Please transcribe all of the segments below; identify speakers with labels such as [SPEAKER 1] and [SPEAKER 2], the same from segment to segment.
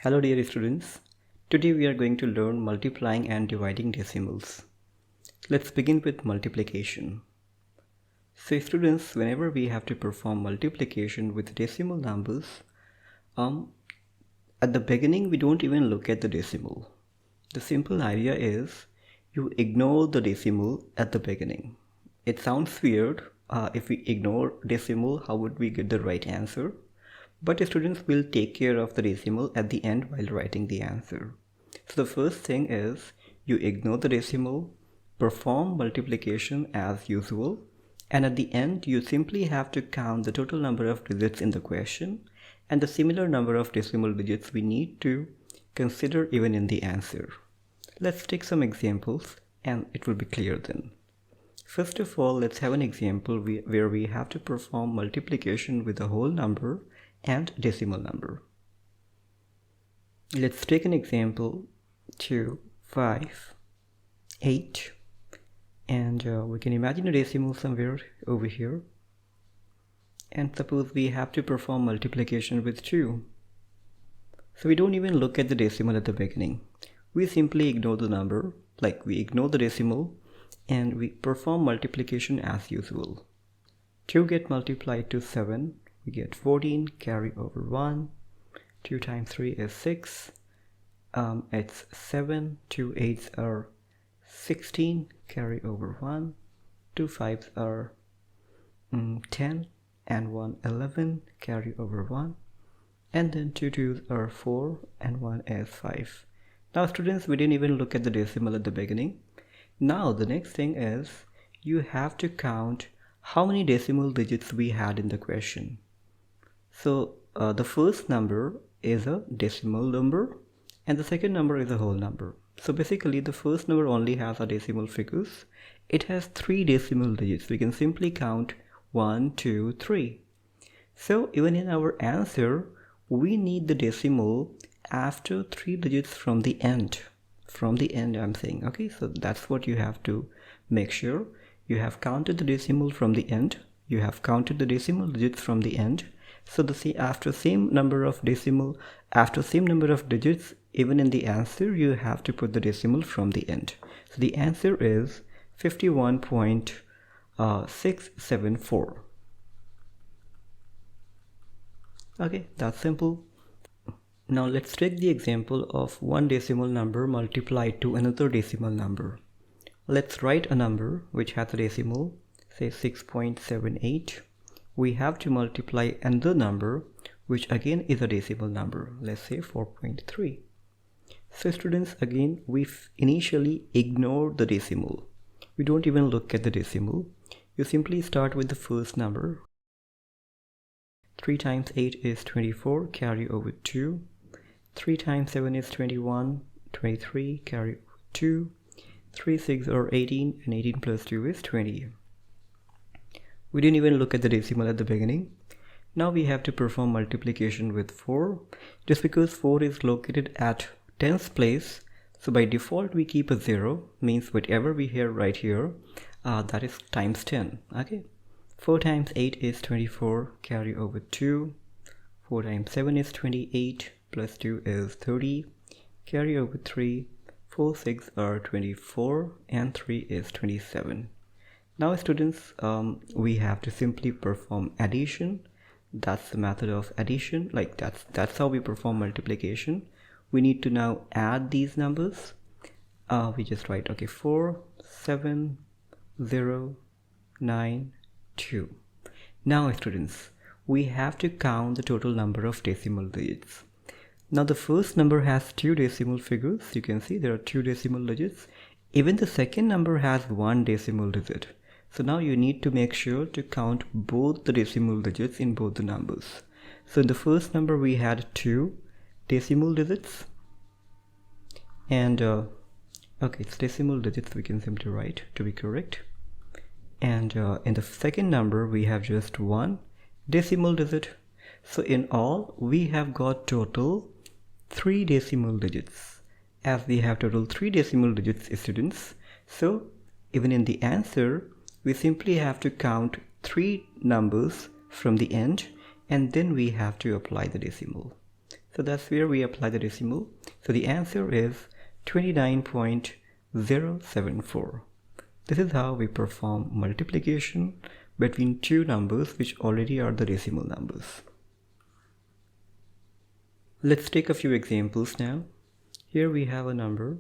[SPEAKER 1] Hello dear students, today we are going to learn multiplying and dividing decimals. Let's begin with multiplication. So students, whenever we have to perform multiplication with decimal numbers, at the beginning we don't even look at the decimal. The simple idea is you ignore the decimal at the beginning. It sounds weird. If we ignore decimal, how would we get the right answer? But students will take care of the decimal at the end while writing the answer. So the first thing is you ignore the decimal, perform multiplication as usual, and at the end you simply have to count the total number of digits in the question and the similar number of decimal digits we need to consider even in the answer. Let's take some examples and it will be clear then. First of all, let's have an example where we have to perform multiplication with a whole number and decimal number. Let's take an example 2, 5, 8, and we can imagine a decimal somewhere over here, and suppose we have to perform multiplication with 2. So we don't even look at the decimal at the beginning. We simply ignore the number, like we ignore the decimal, and we perform multiplication as usual. 2 get multiplied to 7. We get 14, carry over 1, 2 times 3 is 6, it's 7, 2 8s are 16, carry over 1, 2 5s are 10, and 1 11, carry over 1, and then 2 2s are 4, and 1 is 5. Now students, we didn't even look at the decimal at the beginning. Now the next thing is you have to count how many decimal digits we had in the question. So the first number is a decimal number and the second number is a whole number. So basically the first number only has a decimal figures. It has 3 decimal digits. We can simply count 1, 2, 3. So even in our answer, we need the decimal after 3 digits from the end. From the end I'm saying, okay, so that's what you have to make sure. You have counted the decimal from the end. You have counted the decimal digits from the end. So after same number of digits, even in the answer, you have to put the decimal from the end. So the answer is 51.674. Okay, that's simple. Now let's take the example of one decimal number multiplied to another decimal number. Let's write a number which has a decimal, say 6.78. We have to multiply another number which again is a decimal number, let's say 4.3. So students, again we initially ignore the decimal. We don't even look at the decimal. You simply start with the first number. 3 times 8 is 24, carry over 2. 3 times 7 is 21, 23, carry over 2. 3 6 are 18, and 18 plus 2 is 20. We didn't even look at the decimal at the beginning. Now we have to perform multiplication with 4. Just because 4 is located at 10th place, so by default we keep a 0, means whatever we hear right here, that is times 10. Okay, 4 times 8 is 24, carry over 2. 4 times 7 is 28, plus 2 is 30, carry over 3. 4 6 are 24, and 3 is 27. Now students, we have to simply perform addition. That's the method of addition, like that's how we perform multiplication. We need to now add these numbers. We just write, okay, 4 7 0 9 2. Now students, we have to count the total number of decimal digits. Now the first number has 2 decimal figures. You can see there are 2 decimal digits. Even the second number has 1 decimal digit. So now you need to make sure to count both the decimal digits in both the numbers. So in the first number we had 2 decimal digits, and okay, it's decimal digits, we can simply write to be correct. And in the second number we have just 1 decimal digit. So in all we have got total 3 decimal digits. As we have total 3 decimal digits, students, so even in the answer we simply have to count 3 numbers from the end, and then we have to apply the decimal. So that's where we apply the decimal. So the answer is 29.074. This is how we perform multiplication between two numbers which already are the decimal numbers. Let's take a few examples now. Here we have a number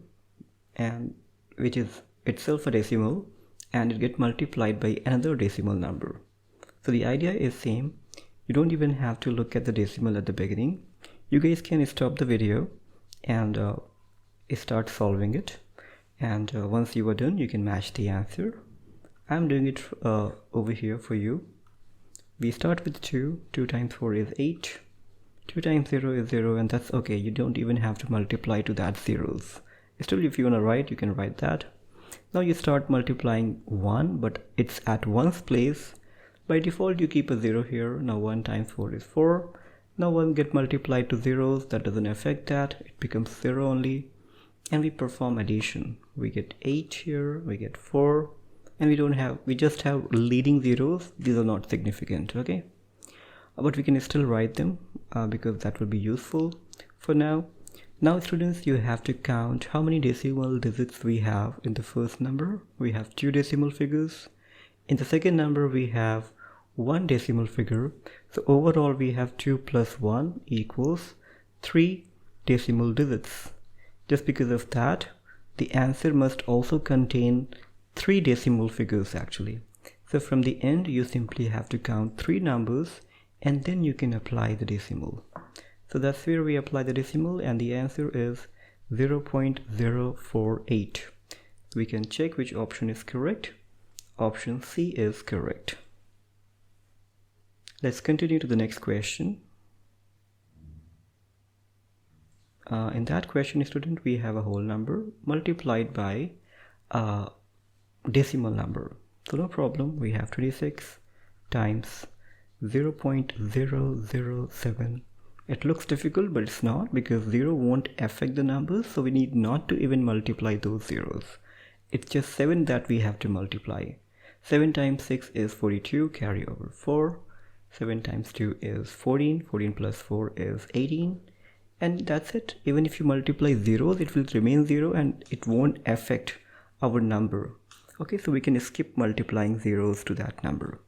[SPEAKER 1] and which is itself a decimal, and it gets multiplied by another decimal number. So the idea is same. You don't even have to look at the decimal at the beginning. You guys can stop the video and start solving it, and once you are done you can match the answer. I'm doing it over here for you. We start with 2. 2 times 4 is 8. 2 times 0 is 0, and that's okay. You don't even have to multiply to that zeros. Still, if you want to write, you can write that. Now you start multiplying 1, but it's at 1's place. By default you keep a 0 here. Now 1 times 4 is 4. Now 1 get multiplied to zeros, that doesn't affect that, it becomes 0 only. And we perform addition. We get 8 here, we get 4, and we just have leading zeros. These are not significant, okay? But we can still write them because that will be useful for now. Now students, you have to count how many decimal digits we have in the first number. We have 2 decimal figures. In the second number we have 1 decimal figure. So overall we have 2 plus 1 equals 3 decimal digits. Just because of that, the answer must also contain 3 decimal figures actually. So from the end you simply have to count 3 numbers and then you can apply the decimal. So that's where we apply the decimal, and the answer is 0.048. We can check which option is correct. Option C is correct. Let's continue to the next question. In that question, student, we have a whole number multiplied by a decimal number. So no problem, we have 26 times 0.007. It looks difficult, but it's not, because 0 won't affect the numbers, so we need not to even multiply those zeros. It's just 7 that we have to multiply. 7 times 6 is 42, carry over 4. 7 times 2 is 14, 14 plus 4 is 18, and that's it. Even if you multiply zeros, it will remain 0 and it won't affect our number. Okay, so we can skip multiplying zeros to that number.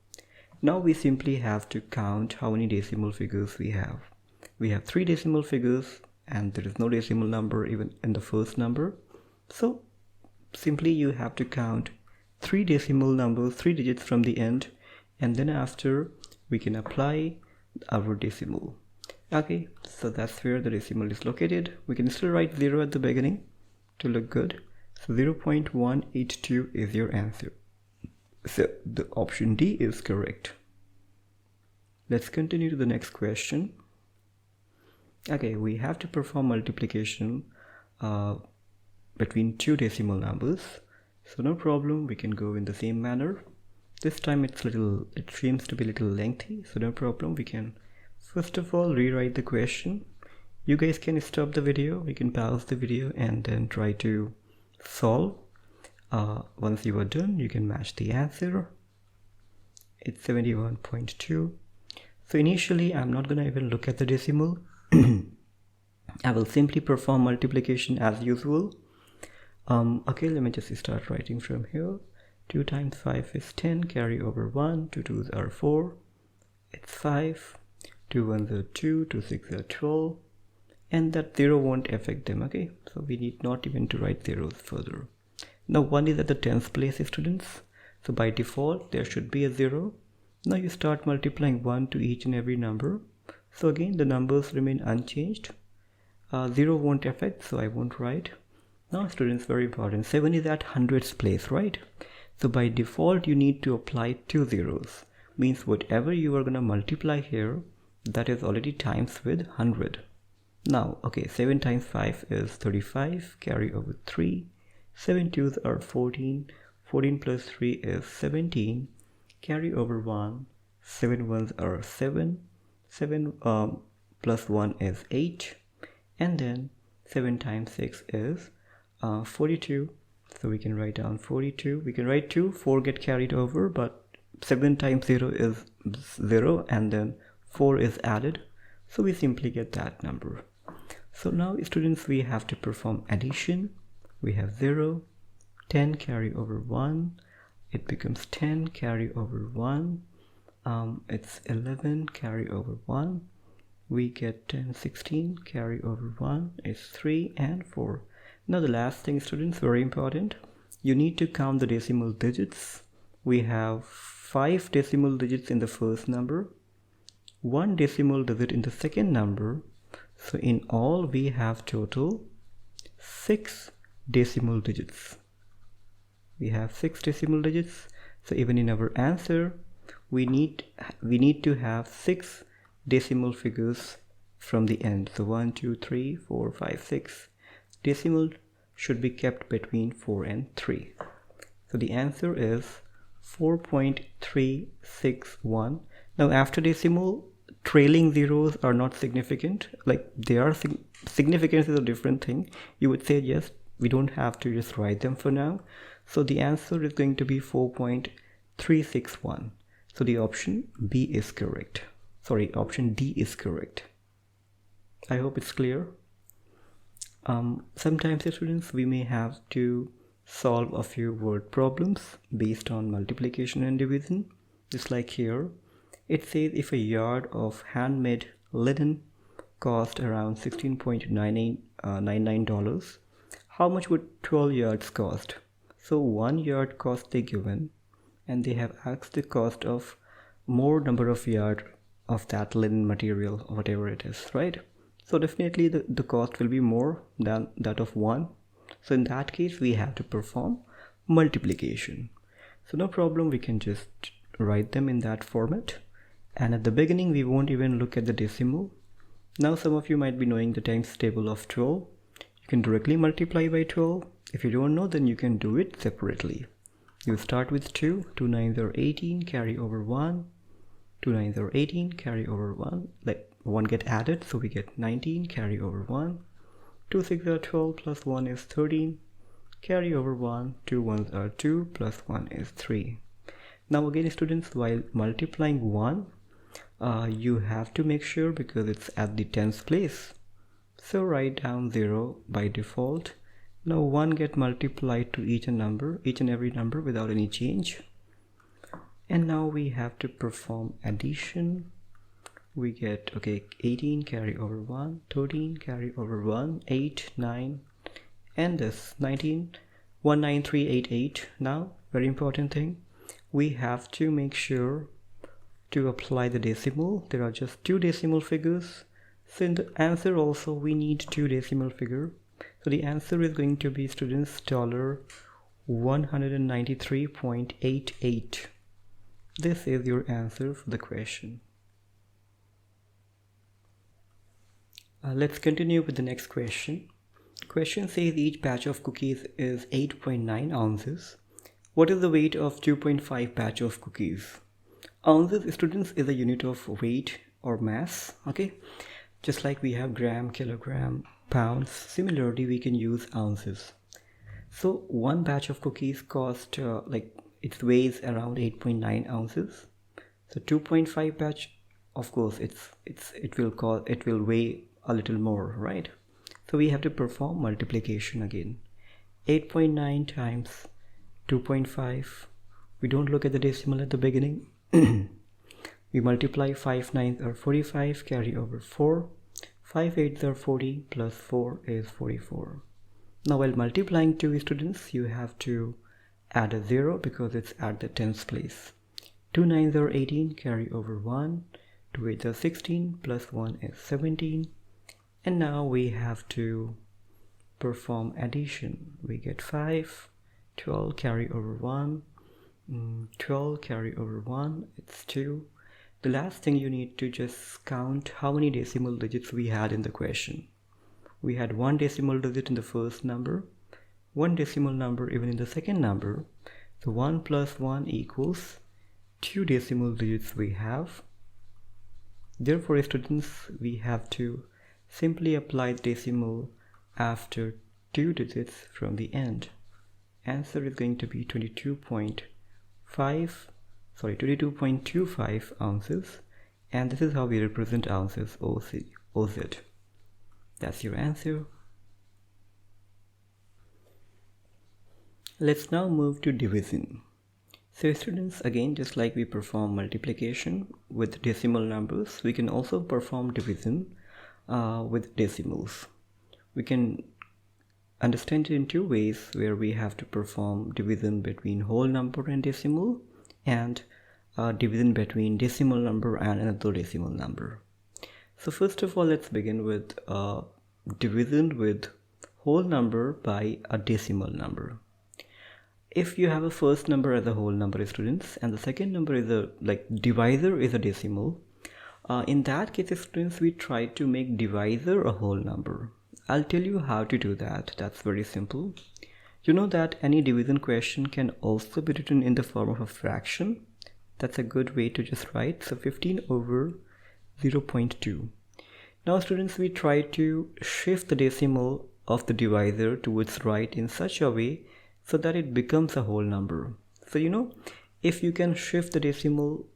[SPEAKER 1] Now we simply have to count how many decimal figures we have. We have 3 decimal figures and there is no decimal number even in the first number. So simply you have to count 3 decimal numbers, 3 digits from the end, and then after we can apply our decimal. Okay, so that's where the decimal is located. We can still write 0 at the beginning to look good. So 0.182 is your answer. So the option D is correct. Let's continue to the next question. Okay, we have to perform multiplication between 2 decimal numbers. So no problem, we can go in the same manner. This time it seems to be a little lengthy, so no problem. We can first of all rewrite the question. You guys can stop the video, we can pause the video and then try to solve. Once you are done, you can match the answer. It's 71.2. So initially I'm not gonna even look at the decimal. I will simply perform multiplication as usual. Okay, let me just start writing from here. 2 times 5 is 10, carry over 1, 2 2s are 4, it's 5, 2 1s are 2, 2 6 are 12, and that 0 won't affect them, okay? So we need not even to write zeros further. Now 1 is at the 10th place, students, so by default there should be a 0. Now you start multiplying 1 to each and every number. So again the numbers remain unchanged. 0 won't affect, so I won't write. Now students, very important, 7 is at 100th place, right? So by default you need to apply 2 zeros. Means whatever you are gonna multiply here, that is already times with 100. Now, okay, 7 times 5 is 35, carry over 3. 7 2s are 14, 14 plus 3 is 17, carry over 1. 7 1s are 7, 7 plus 1 is 8, and then 7 times 6 is 42. So we can write down 42. We can write 2, 4 get carried over, but 7 times 0 is 0 and then 4 is added. So we simply get that number. So now students, we have to perform addition. We have 0, 10 carry over 1, it becomes 10 carry over 1, it's 11 carry over 1, we get 10, 16 carry over 1 is 3 and 4. Now the last thing, students, very important, you need to count the decimal digits. We have 5 decimal digits in the first number, 1 decimal digit in the second number. So in all we have total 6 decimal digits. We have 6 decimal digits. So even in our answer we need to have 6 decimal figures from the end. So 1, 2, 3, 4, 5, 6. Decimal should be kept between 4 and 3. So the answer is 4.361. Now after decimal, trailing zeros are not significant. Like they are significance is a different thing. You would say yes, we don't have to just write them for now. So the answer is going to be 4.361. So the option B is correct. Sorry, option D is correct. I hope it's clear. Sometimes students, we may have to solve a few word problems based on multiplication and division. Just like here, it says if a yard of handmade linen cost around $16.99, how much would 12 yards cost? So 1 yard cost they given, and they have asked the cost of more number of yard of that linen material or whatever it is, right? So definitely the cost will be more than that of 1. So in that case we have to perform multiplication. So no problem, we can just write them in that format. And at the beginning we won't even look at the decimal. Now some of you might be knowing the times table of 12. You can directly multiply by 12. If you don't know, then you can do it separately. You start with 2, 2 9s are 18, carry over 1, 2 9s are 18, carry over 1, like 1 get added, so we get 19, carry over 1, 2 6s are 12, plus 1 is 13, carry over 1, 2 1s are 2, plus 1 is 3. Now again students, while multiplying 1, you have to make sure because it's at the tens place. So write down 0 by default. Now 1 get multiplied to each and every number without any change. And now we have to perform addition. We get 18 carry over 1, 13 carry over 1, 8, 9, and this 19, 19388. Now very important thing, we have to make sure to apply the decimal. There are just 2 decimal figures. So in the answer also we need 2 decimal figure. So the answer is going to be, students, $193.88. This is your answer for the question. Let's continue with the next question. Question says each batch of cookies is 8.9 ounces. What is the weight of 2.5 batch of cookies? Ounces, students, is a unit of weight or mass. Okay, just like we have gram, kilogram, pounds, similarly we can use ounces. So one batch of cookies cost it weighs around 8.9 ounces. So 2.5 batch, of course it will weigh a little more, right? So we have to perform multiplication again. 8.9 times 2.5. We don't look at the decimal at the beginning. We multiply 5 9s are 45, carry over 4. 5 8s are 40, plus 4 is 44. Now while multiplying 2, students, you have to add a 0 because it's at the tens place. 2 9s are 18, carry over 1. 2 8s are 16, plus 1 is 17. And now we have to perform addition. We get 5, 12 carry over 1, 12 carry over 1, it's 2. The last thing you need to just count how many decimal digits we had in the question. We had 1 decimal digit in the first number, 1 decimal number even in the second number. So 1 plus 1 equals 2 decimal digits we have. Therefore, students, we have to simply apply decimal after 2 digits from the end. Answer is going to be 22.25 ounces, and this is how we represent ounces, OZ. That's your answer. Let's now move to division. So students, again, just like we perform multiplication with decimal numbers, we can also perform division with decimals. We can understand it in two ways, where we have to perform division between whole number and decimal, and division between decimal number and another decimal number. So first of all, let's begin with division with whole number by a decimal number. If you have a first number as a whole number, students, and the second number is a divisor is a decimal, in that case, students, we try to make divisor a whole number. I'll tell you how to do that. That's very simple. You know that any division question can also be written in the form of a fraction. That's a good way to just write. So 15 over 0.2. Now students, we try to shift the decimal of the divisor to its right in such a way so that it becomes a whole number. So you know, if you can shift the decimal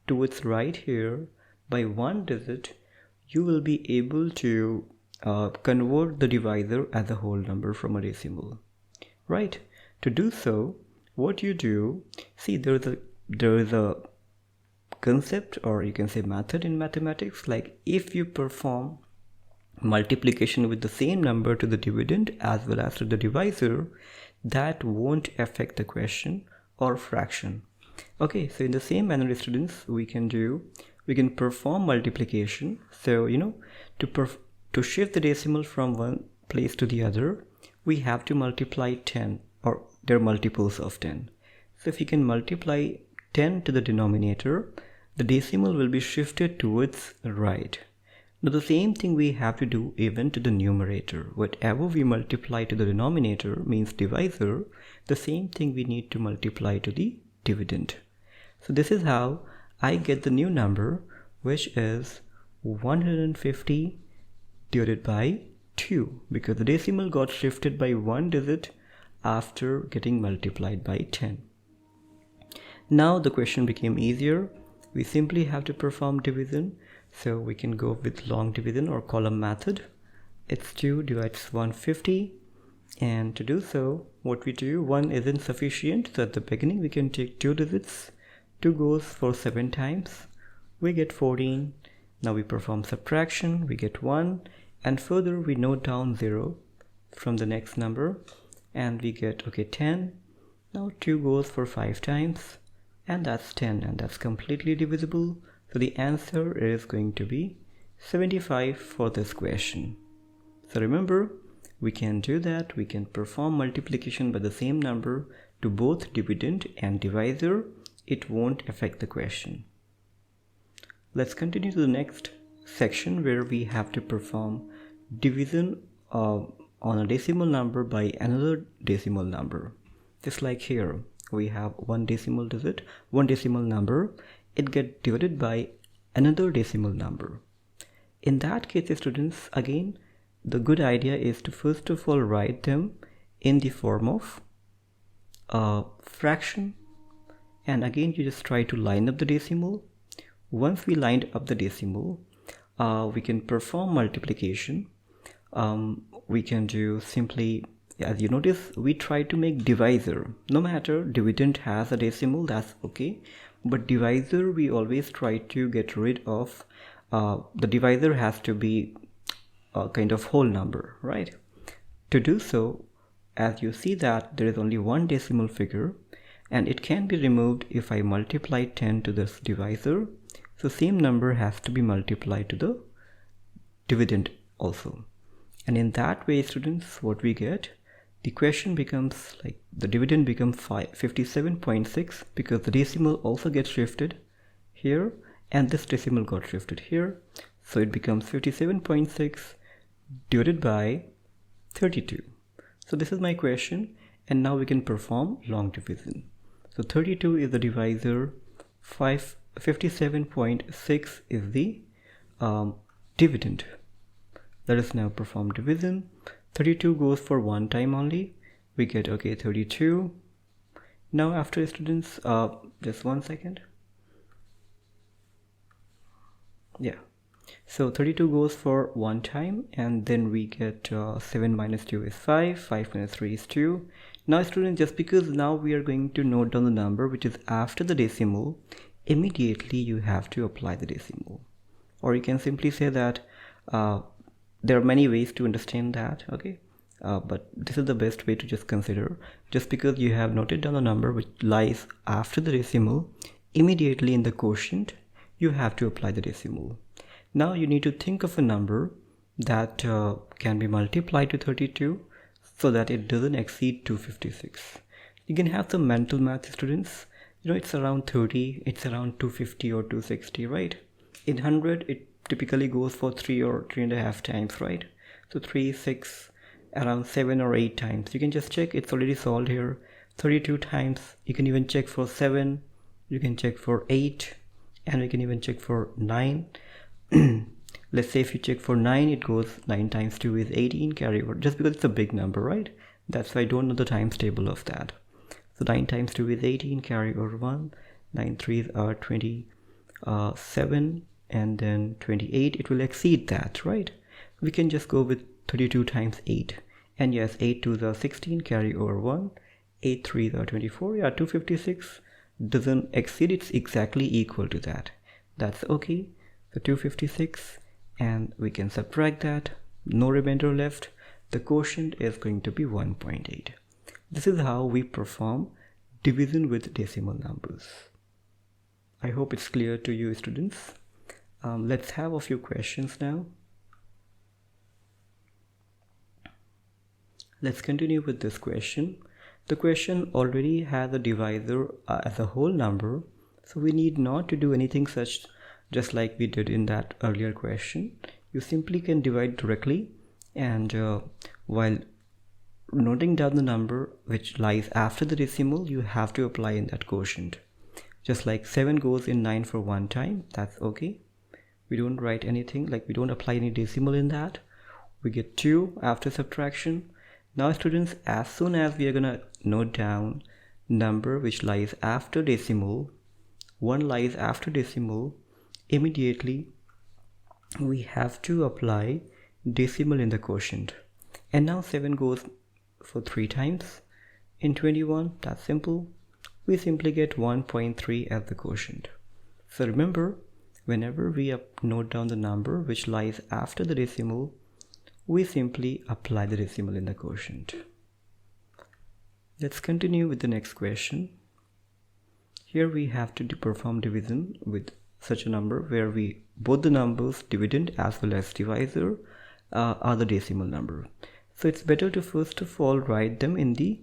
[SPEAKER 1] to its right here by one digit, you will be able to convert the divisor as a whole number from a decimal, right? To do so, what you do, see, there is a concept, or you can say method in mathematics, like if you perform multiplication with the same number to the dividend as well as to the divisor, that won't affect the question or fraction. Okay, so in the same manner, students, we can perform multiplication. So you know, to shift the decimal from one place to the other, we have to multiply 10 or their multiples of 10. So if you can multiply 10 to the denominator, the decimal will be shifted towards right. Now the same thing we have to do even to the numerator. Whatever we multiply to the denominator, means divisor, the same thing we need to multiply to the dividend. So this is how I get the new number, which is 150 divided by 2, because the decimal got shifted by one digit after getting multiplied by 10. Now the question became easier. We simply have to perform division, so we can go with long division or column method. It's 2 divides 150, and to do so, what we do, 1 isn't sufficient, so at the beginning we can take 2 digits. 2 goes for 7 times, we get 14. Now we perform subtraction, we get 1, and further we note down 0 from the next number, and we get 10. Now 2 goes for 5 times, and that's 10, and that's completely divisible. So the answer is going to be 75 for this question. So remember, we can do that. We can perform multiplication by the same number to both dividend and divisor. It won't affect the question. Let's continue to the next section, where we have to perform division on a decimal number by another decimal number. Just like here, we have one decimal number, it gets divided by another decimal number. In that case, students, again, the good idea is to first of all write them in the form of a fraction, and again you just try to line up the decimal. Once we lined up the decimal, we can perform multiplication. We can do simply, as you notice, we try to make divisor. No matter dividend has a decimal, that's okay, but divisor we always try to get rid of. The divisor has to be a kind of whole number, right? To do so, as you see that there is only one decimal figure, and it can be removed if I multiply 10 to this divisor. So same number has to be multiplied to the dividend also. And in that way, students, what we get, the question becomes like the dividend becomes 57.6, because the decimal also gets shifted here and this decimal got shifted here. So it becomes 57.6 divided by 32. So this is my question, and now we can perform long division. So 32 is the divisor, 57.6 is the dividend. Let us now perform division. 32 goes for one time only. We get 32. Now after, students, just 1 second. Yeah. So 32 goes for one time, and then we get 7 minus 2 is 5, 5 minus 3 is 2. Now students, just because now we are going to note down the number which is after the decimal, immediately you have to apply the decimal. Or you can simply say that there are many ways to understand that, okay? But this is the best way to just consider. Just because you have noted down the number which lies after the decimal, immediately in the quotient, you have to apply the decimal. Now you need to think of a number that can be multiplied to 32 so that it doesn't exceed 256. You can have some mental math, students. You know, it's around 30, it's around 250 or 260, right? In 100, it typically goes for 3 or 3.5 times, right? So 3, 6, around 7 or 8 times. You can just check, it's already solved here. 32 times. You can even check for 7, you can check for 8, and we can even check for 9. Let's say if you check for 9, it goes 9 times 2 is 18, carry over, just because it's a big number, right? That's why I don't know the times table of that. So 9 times 2 is 18, carry over 1, 9 3s are 27, and then 28, it will exceed that, right? We can just go with 32 times 8, and yes, 8 2s are 16, carry over 1, 8 3s are 24, yeah, 256 doesn't exceed, it's exactly equal to that. That's okay. So 256, and we can subtract that, no remainder left. The quotient is going to be 1.8. This is how we perform division with decimal numbers. I hope it's clear to you, students. Let's have a few questions now. Let's continue with this question. The question already has a divisor as a whole number, so we need not to do anything such just like we did in that earlier question. You simply can divide directly, and while noting down the number which lies after the decimal, you have to apply in that quotient. Just like 7 goes in 9 for one time, that's okay. We don't write anything, like we don't apply any decimal in that. We get 2 after subtraction. Now students, as soon as we are gonna note down number which lies after decimal, 1 lies after decimal, immediately we have to apply decimal in the quotient. And now 7 goes for 3 times in 21. That's simple. We simply get 1.3 as the quotient. So remember, whenever we note down the number which lies after the decimal, we simply apply the decimal in the quotient. Let's continue with the next question. Here we have to perform division with such a number where both the numbers, dividend as well as divisor, are the decimal number. So it's better to first of all write them in the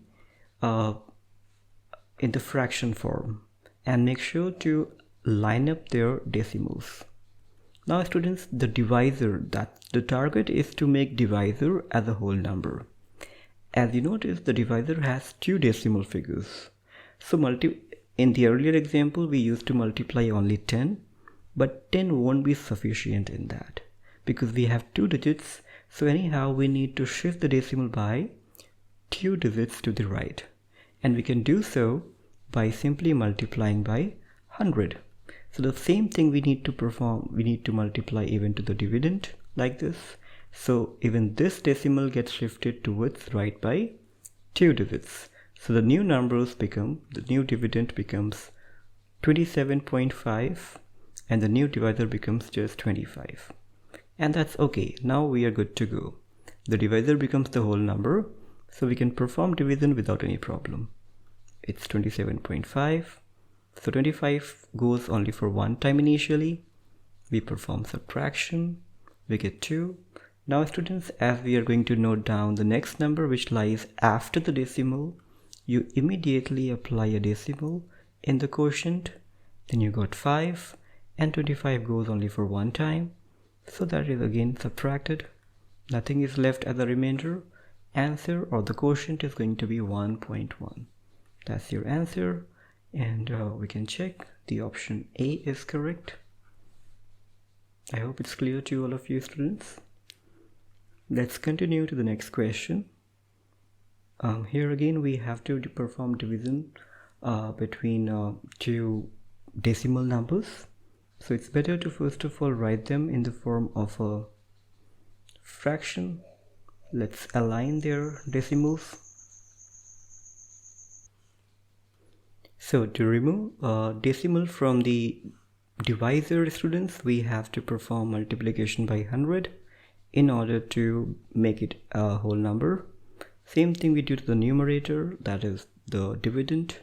[SPEAKER 1] fraction form and make sure to line up their decimals. Now students, the divisor, that the target is to make divisor as a whole number. As you notice, the divisor has 2 decimal figures. So in the earlier example, we used to multiply only 10, but 10 won't be sufficient in that because we have 2 digits. So anyhow, we need to shift the decimal by 2 digits to the right, and we can do so by simply multiplying by 100. So the same thing we need to perform, we need to multiply even to the dividend like this. So even this decimal gets shifted towards right by 2 digits. So the new numbers become, the new dividend becomes 27.5, and the new divisor becomes just 25. And that's okay. Now we are good to go. The divisor becomes the whole number, so we can perform division without any problem. It's 27.5. So 25 goes only for one time initially. We perform subtraction. We get 2. Now students, as we are going to note down the next number which lies after the decimal, you immediately apply a decimal in the quotient. Then you got 5, and 25 goes only for one time. So that is again subtracted. Nothing is left as a remainder. Answer or the quotient is going to be 1.1. That's your answer. And we can check the option A is correct. I hope it's clear to all of you students. Let's continue to the next question. Here again we have to perform division between 2 decimal numbers. So it's better to first of all write them in the form of a fraction. Let's align their decimals. So to remove a decimal from the divisor, students, we have to perform multiplication by 100 in order to make it a whole number. Same thing we do to the numerator, that is the dividend.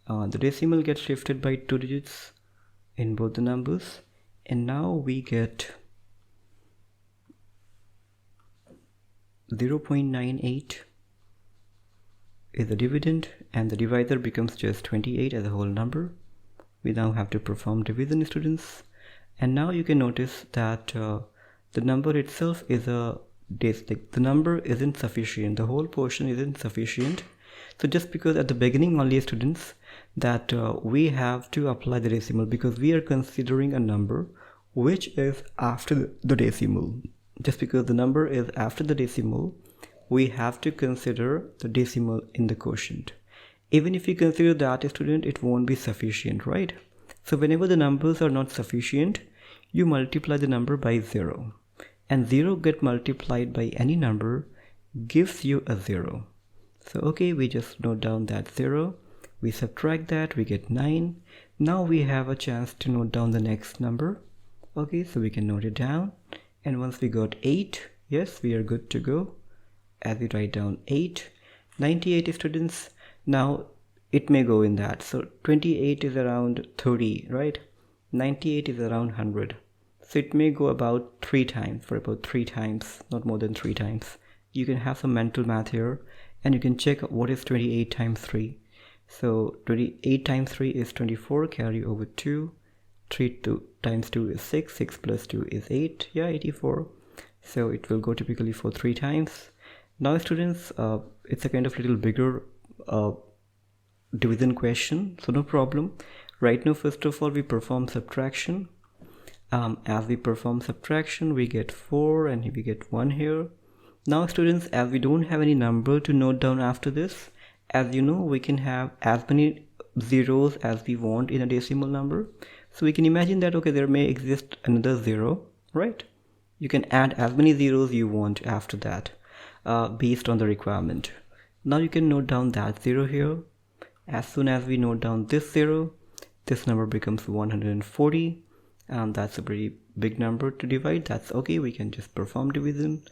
[SPEAKER 1] The decimal gets shifted by 2 digits in both the numbers, and now we get 0.98 is the dividend, and the divisor becomes just 28 as a whole number. We now have to perform division, students, and now you can notice that the number itself is the number isn't sufficient, the whole portion isn't sufficient. So just because at the beginning only, students, that we have to apply the decimal, because we are considering a number which is after the decimal. Just because the number is after the decimal, we have to consider the decimal in the quotient. Even if you consider that, student, it won't be sufficient, right? So whenever the numbers are not sufficient, you multiply the number by 0, and 0 get multiplied by any number gives you a 0. So okay, we just note down that 0, we subtract that, we get 9. Now we have a chance to note down the next number. Okay, so we can note it down, and once we got 8, yes, we are good to go. As we write down 8, 98, students. Now it may go in that, so 28 is around 30, right? 98 is around 100, so it may go about 3 times, for about 3 times, not more than 3 times. You can have some mental math here, and you can check what is 28 times 3. So 28 times 3 is 24, carry over 2, 3 times 2 is 6, 6 plus 2 is 8, yeah, 84. So it will go typically for 3 times. Now students, it's a kind of little bigger division question, so no problem. Right now, first of all, we perform subtraction. As we perform subtraction, we get 4 and we get 1 here. Now students, as we don't have any number to note down after this, as you know, we can have as many zeros as we want in a decimal number. So we can imagine that, okay, there may exist another 0, right? You can add as many zeros you want after that, based on the requirement. Now you can note down that 0 here. As soon as we note down this 0, this number becomes 140, and that's a pretty big number to divide. That's okay, we can just perform division.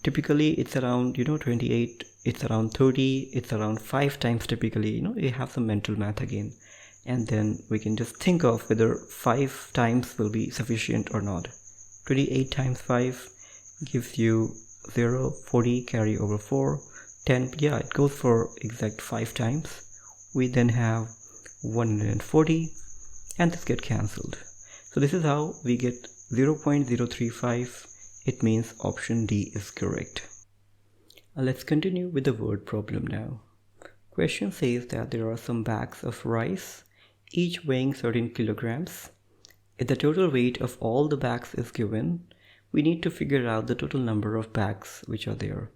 [SPEAKER 1] Typically it's around 28, it's around 30, it's around 5 times typically. You have some mental math again, and then we can just think of whether 5 times will be sufficient or not. 28 times 5 gives you 0, 40, carry over 4, 10, yeah, it goes for exact 5 times. We then have 140, and this get cancelled. So this is how we get 0.035. It means option D is correct. Let's continue with the word problem now. Question says that there are some bags of rice, each weighing certain kilograms. If the total weight of all the bags is given, we need to figure out the total number of bags which are there.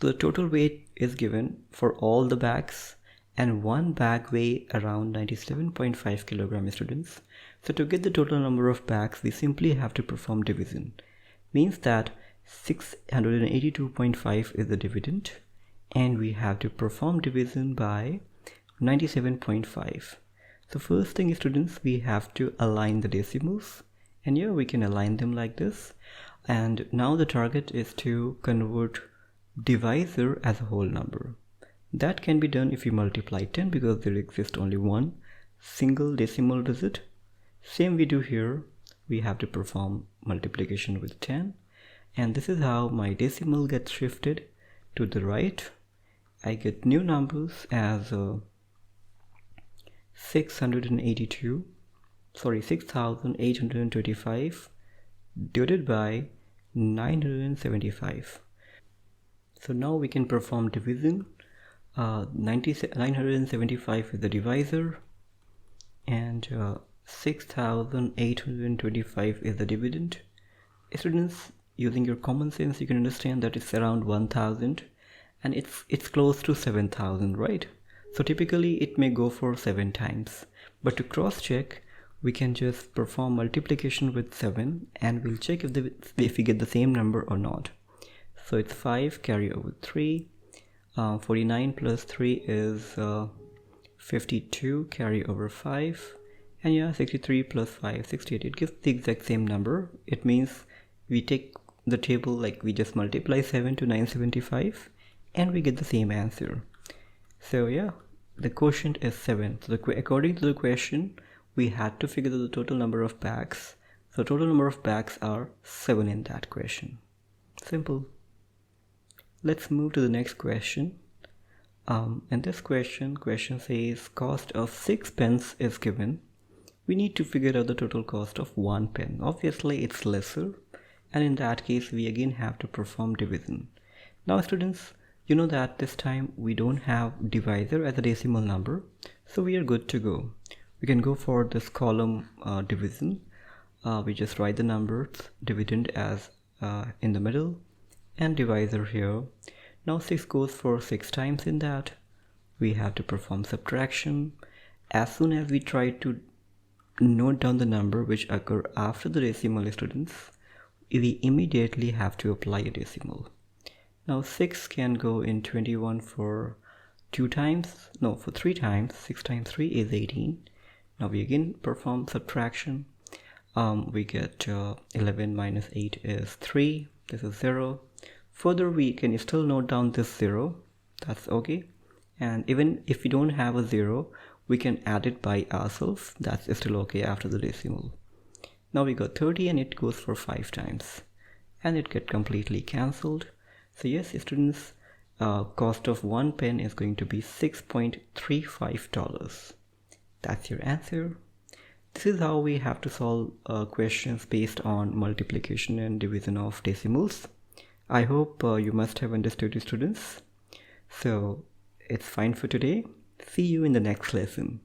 [SPEAKER 1] So the total weight is given for all the bags, and one bag weighs around 97.5 kilograms, students. So to get the total number of bags, we simply have to perform division. Means that 682.5 is the dividend, and we have to perform division by 97.5. So first thing, students, we have to align the decimals, and here we can align them like this. And now the target is to convert divisor as a whole number. That can be done if you multiply 10, because there exists only one single decimal digit. Same we do here, we have to perform multiplication with 10, and this is how my decimal gets shifted to the right. I get new numbers as 6,825 divided by 975. So now we can perform division. 975 is the divisor, and 6,825 is the dividend. Students, using your common sense, you can understand that it's around 1,000, and it's close to 7,000, right? So typically it may go for 7 times, but to cross check, we can just perform multiplication with 7 and we'll check if we get the same number or not. So it's 5 carry over 3, 49 plus 3 is 52 carry over 5, and yeah, 63 plus 5, 68. It gives the exact same number. It means we take the table, like we just multiply 7 to 975 and we get the same answer. So yeah, the quotient is 7. So according to the question, we had to figure the total number of bags. So total number of bags are 7 in that question. Simple. Let's move to the next question. In this question says cost of 6 pence is given. We need to figure out the total cost of 1 pen. Obviously it's lesser, and in that case we again have to perform division. Now students, you know that this time we don't have divisor as a decimal number, so we are good to go. We can go for this column division. We just write the numbers, dividend as in the middle, and divisor here. Now 6 goes for 6 times in that. We have to perform subtraction. As soon as we try to note down the number which occur after the decimal, students, we immediately have to apply a decimal. Now 6 can go in 21 for 3 times. 6 times 3 is 18. Now we again perform subtraction. We get 11 minus 8 is 3. This is 0. Further, we can still note down this 0. That's okay. And even if we don't have a 0, we can add it by ourselves. That's still okay after the decimal. Now we got 30 and it goes for 5 times. And it gets completely cancelled. So yes, students, cost of 1 pen is going to be $6.35. That's your answer. This is how we have to solve questions based on multiplication and division of decimals. I hope you must have understood it, students. So it's fine for today. See you in the next lesson.